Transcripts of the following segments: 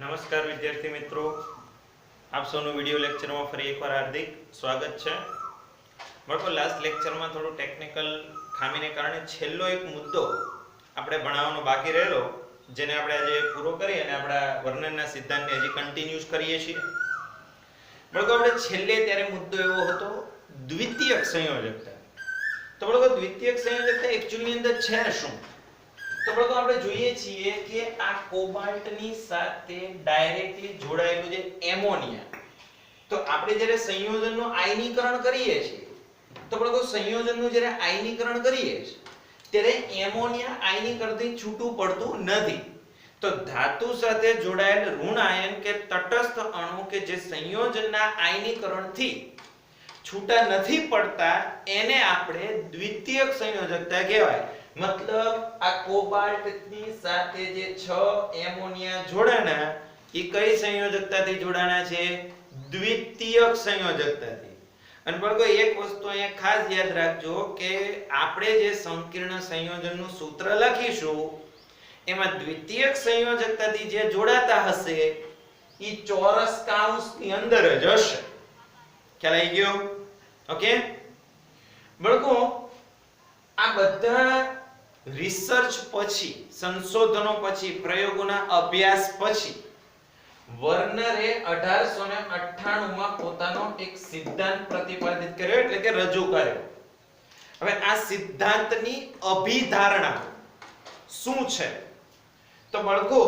નમસ્કાર વિદ્યાર્થી મિત્રો, આપ સૌનું વિડિયો લેક્ચરમાં ફરી એકવાર હાર્દિક સ્વાગત છે. બાળકો, લાસ્ટ લેક્ચરમાં થોડું ટેકનિકલ ખામીને કારણે છેલ્લો એક મુદ્દો આપણે ભણાવવાનો બાકી રહેલો, જેને આપણે આજે પૂરો કરી અને આપણા વર્ણનના સિદ્ધાંતને હજી કન્ટિન્યુઅસ કરીએ છીએ. બાળકો, આપણે છેલ્લે ત્યારે મુદ્દો એવો હતો દ્વિતીયક સંયોજકતા. તો બાળકો, દ્વિતીયક સંયોજકતા એક્ચ્યુઅલી અંદર છે શું? તો બાળકો, આપણે જોઈએ છીએ કે આ કોબાલ્ટની સાથે ડાયરેક્ટલી જોડાયેલું જે એમોનિયા, તો આપણે જ્યારે સંયોજનનું આયનીકરણ કરીએ છીએ, તો બાળકો સંયોજનનું જ્યારે આયનીકરણ કરીએ છીએ ત્યારે એમોનિયા આયનીકરણથી છૂટું પડતું નથી. તો ધાતુ સાથે જોડાયેલ ઋણ આયન કે તટસ્થ અણુ કે જે સંયોજનના આયનીકરણથી છૂટા નથી પડતા એને આપણે દ્વિતીયક સંયોજકતા કહેવાય. મતલબ આ કોબાલ્ટની સાથે જે 6 એમોનિયા જોડાણા એ કઈ સંયોજકતાથી જોડાણા છે? દ્વિતીયક સંયોજકતાથી. અને બાળકો, એક વસ્તુ અહીંયા ખાસ યાદ રાખજો કે આપણે જે સંકીર્ણ સંયોજનનું સૂત્ર લખીશું એમાં દ્વિતીયક સંયોજકતાથી જે જોડાતા હશે એ ચોરસ કૌંસની અંદર જ હશે. ખ્યાલ આવી ગયો? ઓકે બાળકો, આ બધા રિસર્ચ પછી, સંશોધનો પછી, પ્રયોગોના અભ્યાસ પછી વર્નરે 1898 માં પોતાનો એક સિદ્ધાંત પ્રતિપાદિત કર્યો, એટલે કે રજૂ કર્યો. હવે આ સિદ્ધાંતની અભિધારણા શું છે? તો બાળકો,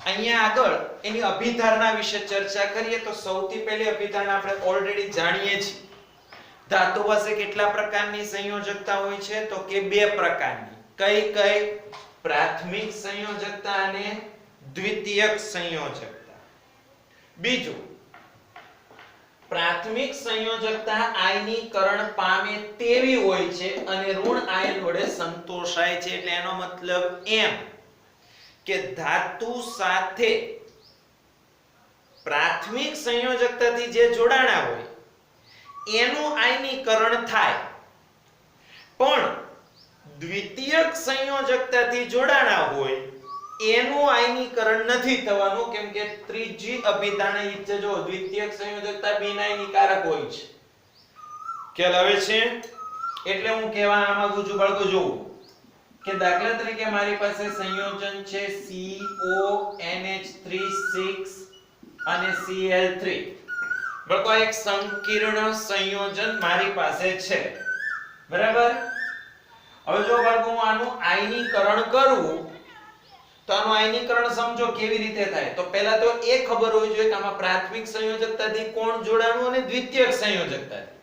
અહીંયા આગળ એની અભિધારણા વિશે ચર્ચા કરીએ તો સૌથી પહેલી અભિધારણા આપણે ઓલરેડી જાણીએ છીએ. ધાતુ પાસે કેટલા પ્રકારની સંયોજકતા હોય છે? તો કે 2 પ્રકારની. કઈ કઈ? પ્રાથમિક સંયોજકતા અને દ્વિતીયક સંયોજકતા. બીજું, પ્રાથમિક સંયોજકતા આયનીકરણ પામે તેવી હોય છે અને ઋણ આયન વડે સંતોષાય છે. એટલે એનો મતલબ એમ કે ધાતુ સાથે પ્રાથમિક સંયોજકતાથી જે જોડાણા હોય એનું આયનીકરણ થાય, પણ દ્વિતીયક સંયોજકતાથી જોડાણા હોય એનું આયનીકરણ નથી થવાનું, કેમ કે ત્રીજી અભિધારણા ઈ છે જો દ્વિતીયક સંયોજકતા બિનઆયનીકારક હોય છે. ખ્યાલ આવે છે? એટલે હું કહેવા માંગુ છું બાળકો, જોવું કે દાખલા તરીકે મારી પાસે સંયોજન છે CONH3 અને Cl3. બાળકો, આ એક સંકીર્ણ સંયોજન મારી પાસે છે, બરાબર? હવે જો બાળકો હું આનું આયનીકરણ કરું તો આનું આયનીકરણ સમજો કેવી રીતે થાય. તો પહેલા તો એ ખબર હોવી જોઈએ કે આમાં પ્રાથમિક સંયોજકતાથી કોણ જોડાણું અને દ્વિતીયક સંયોજકતાથી.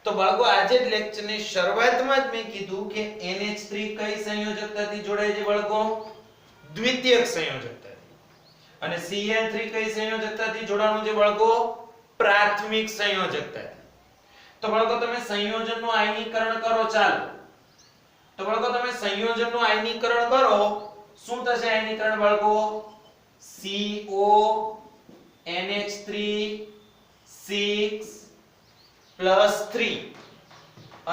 તો બાળકો, આજે જ લેક્ચરની શરૂઆતમાં જ મેં કીધું કે NH3 કઈ સંયોજકતાથી જોડાય છે બાળકો? દ્વિતીયક સંયોજકતાથી. અને Cl3 કઈ સંયોજકતાથી જોડાણું છે બાળકો? પ્રાથમિક સંયોજકતાથી. તો બાળકો, તમે સંયોજનનું આયનીકરણ કરો. ચાલો, તો બાળકો તમે સંયોજનનું આયનીકરણ કરો, શું થશે આયનીકરણ બાળકો? CONH3 6 + 3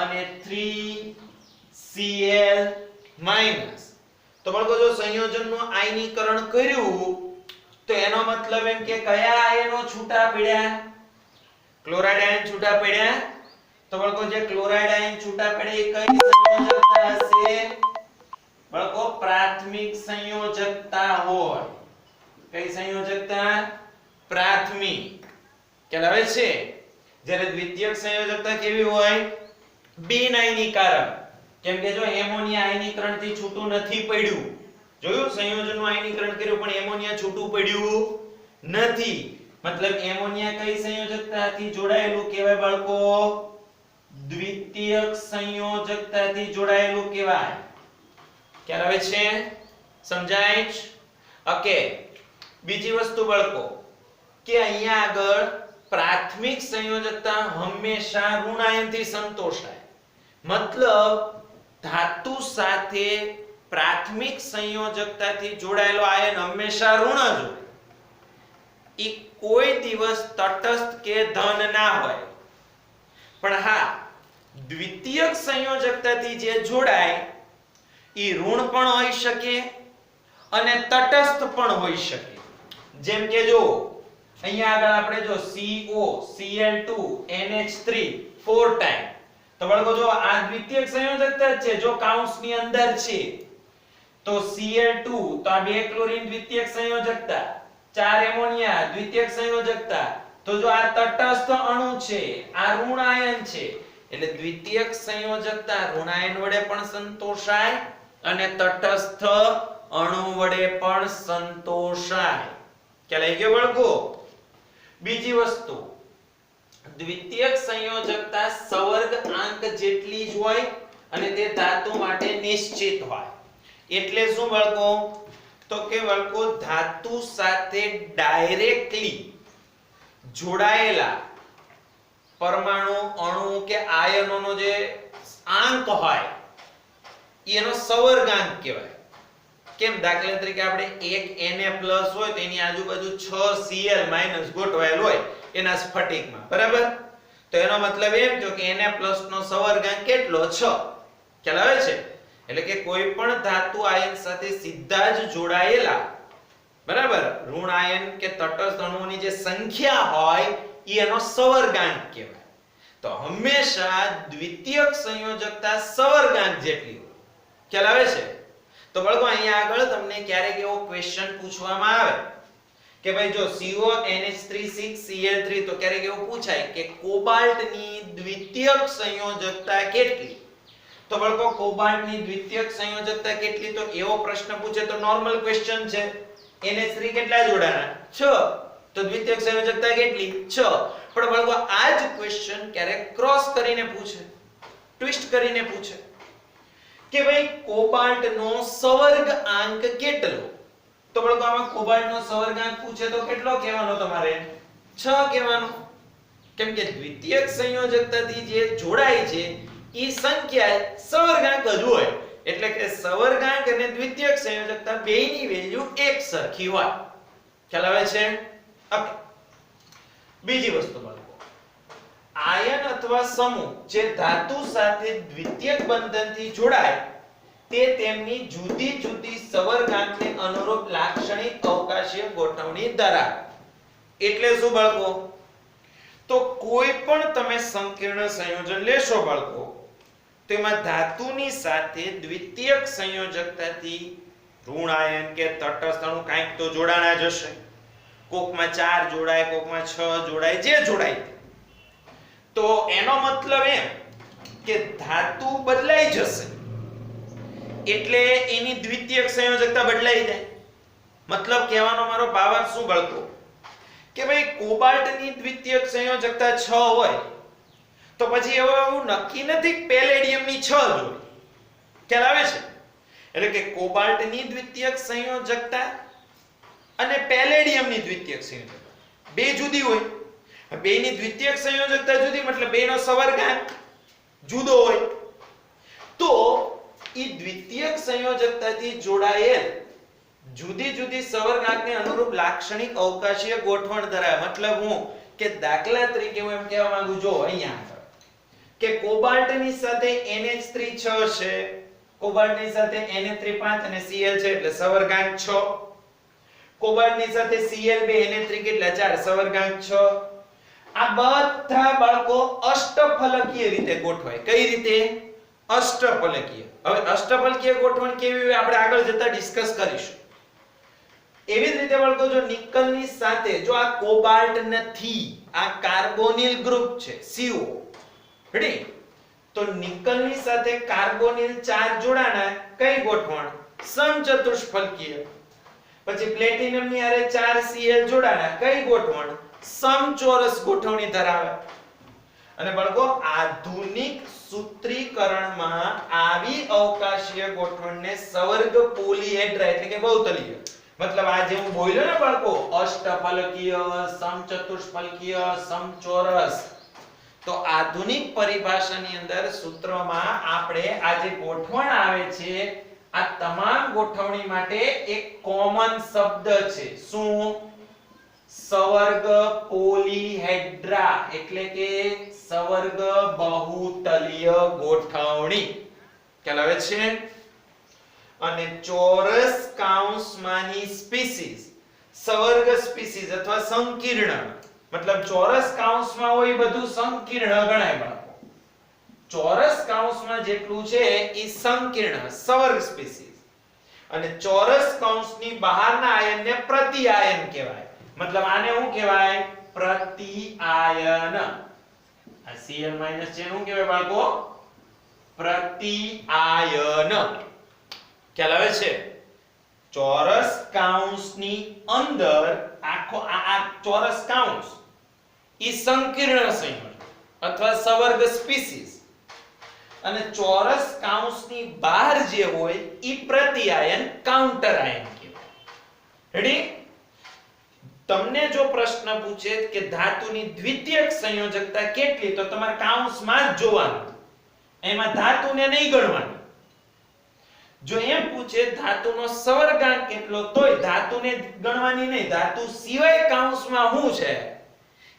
અને 3Cl-. તો બાળકો, જો સંયોજનનું આયનીકરણ કર્યું તો એનો મતલબ એમ કે કયા આયનો છૂટા પડ્યા? ક્લોરાઇડ આયન છૂટા પડ્યા. તો બાળકો, જે ક્લોરાઇડ આયન છૂટા પડે એ કઈ સંયોજકતા હશે બાળકો? પ્રાથમિક સંયોજકતા હોય. કઈ સંયોજકતા? પ્રાથમિક. ખ્યાલ આવે છે? જ્યારે દ્વિતીયક સંયોજકતા કેવી હોય? બિનઆયનીકારક. કેમ કે જો એમોનિયા આયનીકરણથી છૂટું નથી પડ્યું. જોયું? સંયોજનનું આયનીકરણ કર્યું પણ એમોનિયા છૂટું પડ્યું નથી. મતલબ એમોનિયા કઈ સંયોજકતાથી જોડાયેલું કહેવાય બાળકો? દ્વિતીયક સંયોજકતાથી જોડાયેલું કહેવાય. ખ્યાલ આવે છે? સમજાય છે? ઓકે. બીજી વસ્તુ બાળકો કે અહીંયા આગળ પ્રાથમિક સંયોજકતા હંમેશા ઋણ આયનથી સંતોષાય. મતલબ ધાતુ સાથે પ્રાથમિક સંયોજકતાથી જોડાયેલો આયન હંમેશા ઋણ જ હોય. એ કોઈ દિવસ તટસ્થ કે ધન ના હોય. પણ હા, દ્વિતીયક સંયોજકતાથી જે જોડાય એ ઋણ પણ હોઈ શકે અને તટસ્થ પણ હોઈ શકે. જેમ કે જો અહીંયા આગળ આપણે જો CO Cl2 NH3 4 ટાઈમ, તો બાળકો જો આ દ્વિતીયક સંયોજકતા જ છે, જો કૌંસની અંદર છે તો Cl2 તો આ બે ક્લોરીન દ્વિતીયક સંયોજકતા, 4 એમોનિયા દ્વિતીયક સંયોજકતા, તો જો આ તટસ્થ અણુ છે, આ ઋણ આયન છે, એટલે દ્વિતીયક સંયોજકતા ઋણ આયન વડે પણ સંતોષાય અને તટસ્થ અણુ વડે પણ સંતોષાય. ખ્યાલ આવી ગયો બાળકો? બીજી વસ્તુ, દ્વિતીયક સંયોજકતા સવર્ગ આંક જેટલી જ હોય અને તે ધાતુ માટે નિશ્ચિત હોય. એટલે શું બાળકો? તો કે બાળકો ધાતુ સાથે ડાયરેક્ટલી જોડાયેલા પરમાણુ, અણુ કે આયનોનો જે આંક હોય એનો સવર્ગાંક કહેવાય. કેમ? દાખલા તરીકે આપણે એક Na+ હોય તો એની આજુબાજુ 6 Cl- ગોઠવાયેલ હોય એના સ્ફટિકમાં, બરાબર? તો એનો મતલબ એમ થયો કે Na+ નો સવર્ગાંક કેટલો? 6. ખ્યાલ આવે છે? એટલે કે કોઈ પણ ધાતુ આયન સાથે સીધા જ જોડાયેલા, બરાબર, ઋણ આયન કે તટસ્થ અણુઓની જે સંખ્યા હોય એ એનો સવર્ગાંક કહેવાય. તો હંમેશા દ્વિતીયક સંયોજકતા સવર્ગાંક જેટલી હોય. ખ્યાલ આવે છે? તો બાળકો અહીંયા આગળ તમને ક્યારેક એવો ક્વેશ્ચન પૂછવામાં આવે કે ભાઈ જો CO NH3 તો ક્યારેક એવું પૂછાય કે કોબાલ્ટની દ્વિતીયક સંયોજકતા કેટલી? તો બાળકો કોબાલ્ટની દ્વિતીયક સંયોજકતા કેટલી? તો એવો પ્રશ્ન પૂછે તો નોર્મલ ક્વેશ્ચન છે. NH3 કેટલા જોડાના? 6. તો દ્વિતીયક સંયોજકતા કેટલી? 6. પણ બાળકો આ જ ક્વેશ્ચન ક્યારેક ક્રોસ કરીને પૂછે, ટ્વિસ્ટ કરીને પૂછે કે ભાઈ કોબાલ્ટનો સવર્ગ આંક કેટલો? તો બાળકો આમાં કોબાલ્ટનો સવર્ગ આંક પૂછે તો કેટલો કહેવાનો તમારે? 6 કહેવાનો. કેમ કે દ્વિતીયક સંયોજકતાથી જે જોડાય છે ઈ સંખ્યા સવર્ગાંક જ હોય, એટલે કે સવર્ગાંક અને દ્વિતીયક સંયોજકતા બેયની વેલ્યુ એક સરખી હોય. ખ્યાલ આવે છે? ઓકે. બીજી વસ્તુ બાળકો, આયન અથવા સમૂહ જે ધાતુ સાથે દ્વિતીયક બંધનથી જોડાય તે તેમની જુદી જુદી સવર્ગાંકને અનુરૂપ લાક્ષણિક અવકાશીય ગોઠવણી ધરાવે. એટલે શું બાળકો? તો કોઈ પણ તમે સંકીર્ણ સંયોજન લેશો બાળકો, તેમાં ધાતુની સાથે દ્વિતીયક સંયોજકતાથી ઋણ આયન કે તટસ્થ અણુ કાંઈક તો જોડાણા જ હશે. કોકમાં 4 જોડાય, કોકમાં 6 જોડાય, જે જોડાય. તો એનો મતલબ એમ કે ધાતુ બદલાઈ જશે એટલે એની દ્વિતીયક સંયોજકતા બદલાઈ જાય. મતલબ કહેવાનો મારો ભાવાર્થ શું બાળકો? કે ભાઈ કોબાલ્ટની દ્વિતીયક સંયોજકતા 6 હોય તો પછી એવું નક્કી નથી કે પેલેડિયમની 6 જોડી. ખ્યાલ આવે છે? એટલે કે કોબાલ્ટની દ્વિતીયક સંયોજકતા અને પેલેડિયમની દ્વિતીયક સંયોજકતા બે જુદી હોય. બેની દ્વિતીયક સંયોજકતા જુદી મતલબ બેનો સવર્ગાંક જુદો હોય. તો ઈ દ્વિતીયક સંયોજકતાથી જોડાયેલ જુદી જુદી સવર્ગાંકને અનુરૂપ લાક્ષણિક અવકાશીય ગોઠવણ ધરાવે. મતલબ હું કે દાખલા તરીકે હું એમ કહેવા માંગુ, જો અહીંયા કે કોબાલ્ટની સાથે NH3 6 છે, કોબાલ્ટની સાથે Na3 5 અને Cl છે એટલે સવર્ગાંક 6. કોબાલ્ટની સાથે Cl2 Na3 કેટલા? 4, સવર્ગાંક 6. આ બધા બાળકો અષ્ટફલકીય રીતે ગોઠવાય. કઈ રીતે? અષ્ટફલકીય. હવે અષ્ટફલકીય ગોઠવણ કેવી હોય આપણે આગળ જતા ડિસ્કસ કરીશું. એવી જ રીતે બાળકો જો નિકલની સાથે જો આ કોબાલ્ટ નથી, આ કાર્બોનિલ ગ્રુપ છે CO, રેડી? તો નિકલની સાથે કાર્બોનિલ 4 જોડાણા, કઈ ગોઠવણ? સમચતુષ્ફલકીય. પછી પ્લેટિનમની હારે 4 Cl જોડાણા, કઈ ગોઠવણ? સમચોરસ ગોઠવણી ધરાવે. અને બાળકો આધુનિક સૂત્રીકરણમાં આવી અવકાશીય ગોઠવણને સવર્ગ પોલીહેડ્રા એટલે કે બહુતલીય, મતલબ આ જે હું બોલ્યો ને બાળકો અષ્ટફલકીય, સમચતુષ્ફલકીય, સમચોરસ, તો આધુનિક પરિભાષાની અંદર સૂત્રમાં આપણે આ જે ગોઠવણ આવે છે આ તમામ ગોઠવણી માટે એક કોમન શબ્દ છે. શું? સવર્ગ પોલીહેડ્રા એટલે કે સવર્ગ બહુતલીય ગોઠવણી. ખ્યાલ આવે છે? અને ચોરસ કૌંસમાંની સ્પીસીસ સવર્ગ સ્પીસીઝ અથવા સંકીર્ણ, મતલબ ચોરસ કૌંસમાં હોય બધું સંકીર્ણ ગણાય બાળકો. ચોરસ કૌંસમાં જેટલું છે એ સંકીર્ણ સવર્ગ સ્પીસીઝ, અને ચોરસ કૌંસની બહારના આયનને પ્રતિઆયન કહેવાય. મતલબ આને શું કહેવાય? પ્રતિઆયન. આ Cl- છે શું કહેવાય બાળકો? પ્રતિઆયન. ખ્યાલ આવે છે? ચોરસ કૌંસની અંદર આખો આ ચોરસ કૌંસ ઈ સંકીર્ણ સંયોજન અથવા સવર્ગ સ્પીસીઝ, અને ચોરસ કૌંસની બહાર જે હોય ઈ પ્રતિઆયન કાઉન્ટર આયન કહેવાય. રેડી? તમને જો પ્રશ્ન પૂછે કે ધાતુની દ્વિતીયક સંયોજકતા કેટલી, તો તમારે કૌંસમાં જ જોવાનું, એમાં ધાતુને નહીં ગણવાની. જો એમ પૂછે ધાતુનો સવર્ગાંક કેટલો, તોય ધાતુને ગણવાની નહીં, ધાતુ સિવાય કૌંસમાં શું છે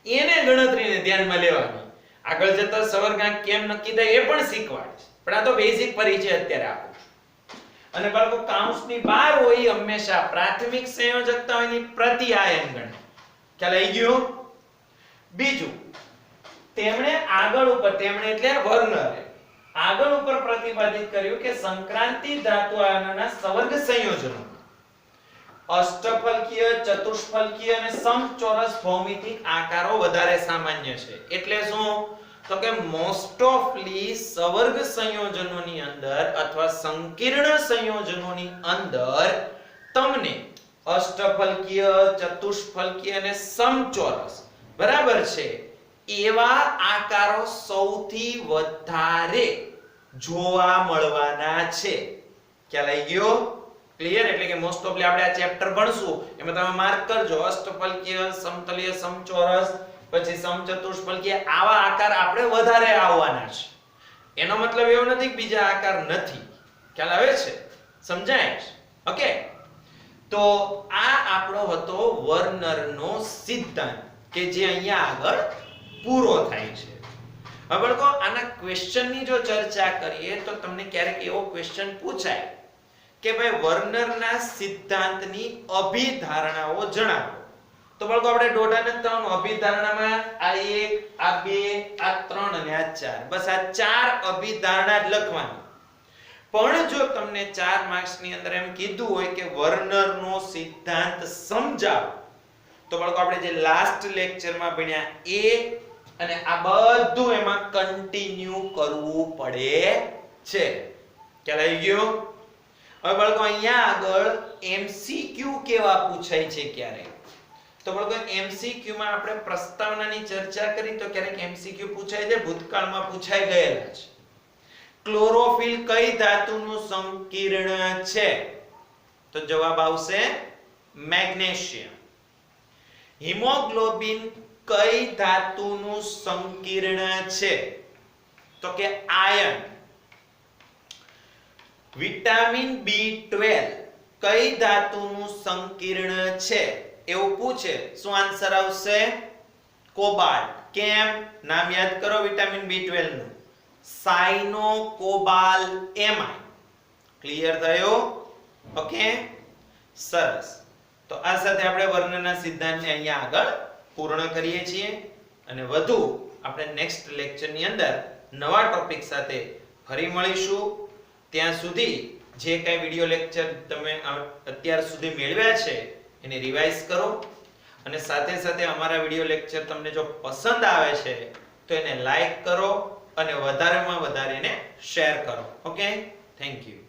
એને ગણતરીને ધ્યાનમાં લેવાની. આગળ જતા સવર્ગાંક કેમ નક્કી થાય એ પણ શીખવાડીશ, પણ આ તો બેઝિક પરિચય અત્યારે આપું છું. અને બાળકો કૌંસની બહાર હોય હંમેશા પ્રાથમિક સંયોજકતા હોય ની પ્રતિઆયન ગણે. ખ્યાલ આવી ગયો? બીજું, તેમણે આગળ ઉપર, તેમણે એટલે વર્નરે આગળ ઉપર પ્રતિપાદિત કર્યું કે સંક્રાંતિ ધાતુ આયનોના સવર્ગ સંયોજનો અષ્ટફલકીય, ચતુષ્ફલકીય અને સમચોરસ ભૌમિતિક આકારો વધારે સામાન્ય છે. એટલે શું? તો કે મોસ્ટ ઓફલી સવર્ગ સંયોજનોની અંદર અથવા સંકીર્ણ સંયોજનોની અંદર તમને અષ્ટફલકીય, ચતુષ્ફલકીય અને સમચોરસ બરાબર છે એવા આકારો સૌથી વધારે જોવા મળવાના છે. ખ્યાલ આવી ગયો? ક્લિયર? એટલે કે મોસ્ટ ઓફલી આપણે આ ચેપ્ટર ભણશું એમાં તમે માર્ક કરજો અષ્ટફલકીય, સમતલીય, સમચોરસ, પછી સમચતુષ્ફલકીય, આવા આકાર આપણે વધારે આવવાના છે. એનો મતલબ એવો નથી કે બીજા આકાર નથી. ખ્યાલ આવે છે? સમજાય છે? ઓકે, તો આ આપણો હતો વર્નરનો સિદ્ધાંત કે જે અહીંયા આગળ પૂરો થાય છે. હવે બાળકો આના ક્વેશ્ચનની જો ચર્ચા કરીએ તો તમને ક્યારેક એવો ક્વેશ્ચન પૂછાય કે ભાઈ વર્નરના સિદ્ધાંતની અભિધારણાઓ જણાવો. તો બાળકો આપણે દોઢાને ત્રણ અભિધારણામાં આ 1, આ 2, આ 3 અને આ 4, બસ આ 4 અભિધારણા જ લખવાની. પણ જો તમને 4 માર્ક્સની અંદર એમ કીધું હોય કે વર્નરનો સિદ્ધાંત સમજાવો, તો બાળકો આપણે જે લાસ્ટ લેક્ચરમાં ભણ્યા એ અને આ બધું એમાં કન્ટિન્યુ કરવું પડે છે. ખ્યાલ આવી ગયો? હવે બાળકો અહીંયા આગળ MCQ કેવા પૂછાય છે ક્યારે? તો બાળકો MCQ માં આપણે પ્રસ્તાવનાની ચર્ચા કરી તો ક્યારેક MCQ પૂછાય છે, ભૂતકાળમાં પૂછાઈ ગયેલા છે. ક્લોરોફિલ કઈ ધાતુનું સંકીર્ણ છે? તો જવાબ આવશે મેગ્નેશિયમ. હિમોગ્લોબિન કઈ ધાતુનું સંકીર્ણ છે? તો કે આયર્ન. વિટામિન B12 કઈ ધાતુનું સંકીર્ણ છે? એવું પૂછે, શું આન્સર આવશે? કોબાલ્ટ. કેમ? નામ યાદ કરો વિટામિન B12 નું, સાયનોકોબાલેમાઇન. ક્લિયર થયો? ઓકે, સરસ. તો આ સાથે આપણે વર્ણનના સિદ્ધાંતને અહીંયા આગળ પૂર્ણ કરીએ છીએ અને વધુ આપણે નેક્સ્ટ લેક્ચરની અંદર નવા ટોપિક સાથે ફરી મળીશું. ત્યાં સુધી જે કંઈ વિડિયો લેક્ચર તમે અત્યાર સુધી મેળવ્યા છે એને રિવાઇઝ કરો, અને સાથે સાથે અમારા વિડિયો લેક્ચર તમને જો પસંદ આવે છે તો એને લાઈક કરો અને વધારેમાં વધારે એને શેર કરો. Okay, thank you.